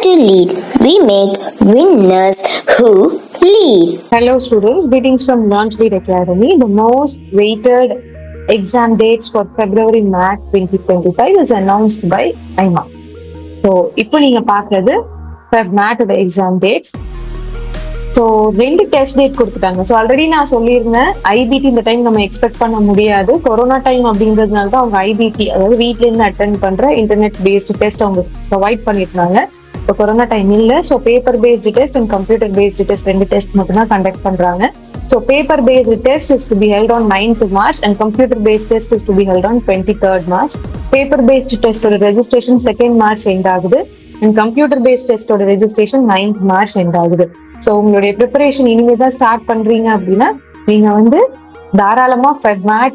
to lead. We make winners who lead. Hello students, greetings from Learn to Lead Academy. The most weighted exam dates for February MAT 2025 is announced by AIMA. So, இப்போ நீங்க பார்க்கிறது Feb MAT exam dates. So 2 test date கொடுத்துட்டாங்க. So already நான் சொல்லியிருந்தேன் IPT இந்த time நம்ம expect பண்ண முடியாது. கொரோனா டைம் அப்படிங்கிறதுனால தான் அவங்க ஐபிடி, அதாவது வீட்ல இருந்து அட்டென்ட் பண்ற இன்டர்நெட் பேஸ்டு டெஸ்ட் அவங்க ப்ரொவைட் பண்ணிருந்தாங்க. இப்போ கொரோனா டைம் இல்லை. So paper based test and computer based test 2 test மட்டும் தான் கண்டக்ட் பண்றாங்க. So paper based test is to be held on 9th March and computer based test is to be held on 23rd March. Paper based டெஸ்டோட registration 2nd March end ஆகுது and computer based டெஸ்டோட registration 9th March end ஆகுது. So உங்களுடைய preparation இனிமே தான் start பண்றீங்க அப்படின்னா நீங்க தாராளமா Feb MAT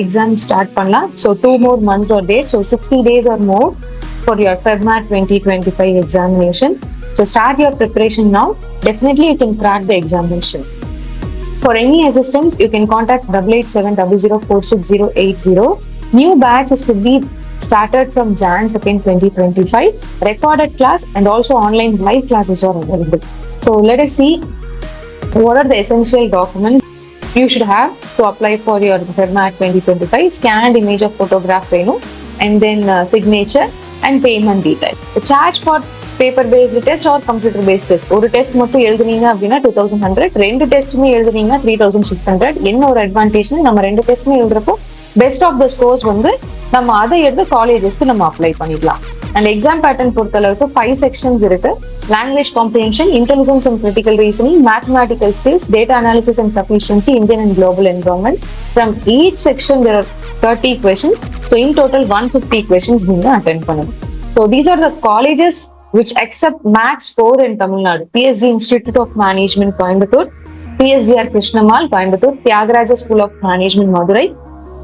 எக்ஸாம் ஸ்டார்ட் பண்ணலாம். So 2 more months or days, so 60 days or more for your Feb MAT 2025 examination. So start your preparation now. Definitely you can crack the examination. For any assistance, you can contact 8870046080. New batch is to be started from Jan 2nd, 2025. Recorded class and also online live classes are available. So let us see what are the essential documents you should have to apply for your Feb MAT 2025. Scanned image of photograph and then signature and payment detail. The charge for paper based test or computer based test. ஒரு test மட்டும் எழுதுனீங்க அப்படின்னா 2100, 2 டெஸ்ட்டுமே எழுதுனீங்க 3600. என்ன ஒரு அட்வான்டேஜ்னா நம்ம 2 டெஸ்ட்டுமே எழுதுறப்போ best of the scores நம்ம அதை எடுத்து காலேஜஸ்க்கு நம்ம அப்ளை பண்ணிக்கலாம். அண்ட் எக்ஸாம் பேட்டர்ன் பொறுத்த அளவுக்கு 5 செக்ஷன்ஸ் இருக்கு. Language comprehension, intelligence and critical reasoning, mathematical skills, data analysis and sufficiency, Indian and global environment. From each section there are 30 questions. So in total 150 questions நீங்க attend பண்ணணும். So these are the colleges which accept max score in Tamil Nadu. PSG Institute of Management Coimbatore, PSGR Krishnamal Coimbatore, Tyagaraja School of Management Madurai,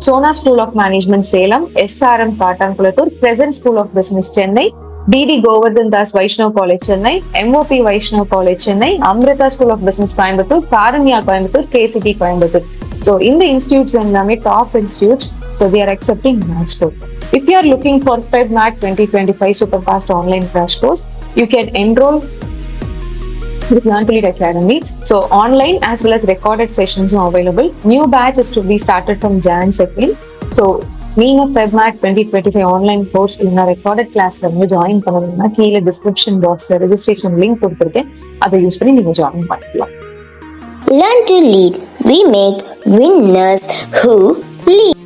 Sona School of Management Salem, SRM Kattankulathur, Crescent School of Business Chennai, DD Govardhan Das Vaishnav College Chennai, MOP Vaishnav College Chennai, Amrita School of Business Coimbatore, Karunya Coimbatore, KCT Coimbatore. So in the institutes and top institutes, so they are accepting max score. If you are looking for Feb MAT 2025 super fast online crash course, you can enroll with Learn to Lead Academy. So online as well as recorded sessions are available. New batch is to be started from Jan 2nd. So நீங்க Feb MAT 2025 online course இல்லைன்னா recorded கிளாஸ்ல join பண்ணணும்னா கீழே description பாக்ஸ்ல registration link கொடுத்துருக்கேன். அதை use பண்ணி நீங்க ஜாயின் பண்ணிக்கலாம். Learn to lead. We make winners who lead.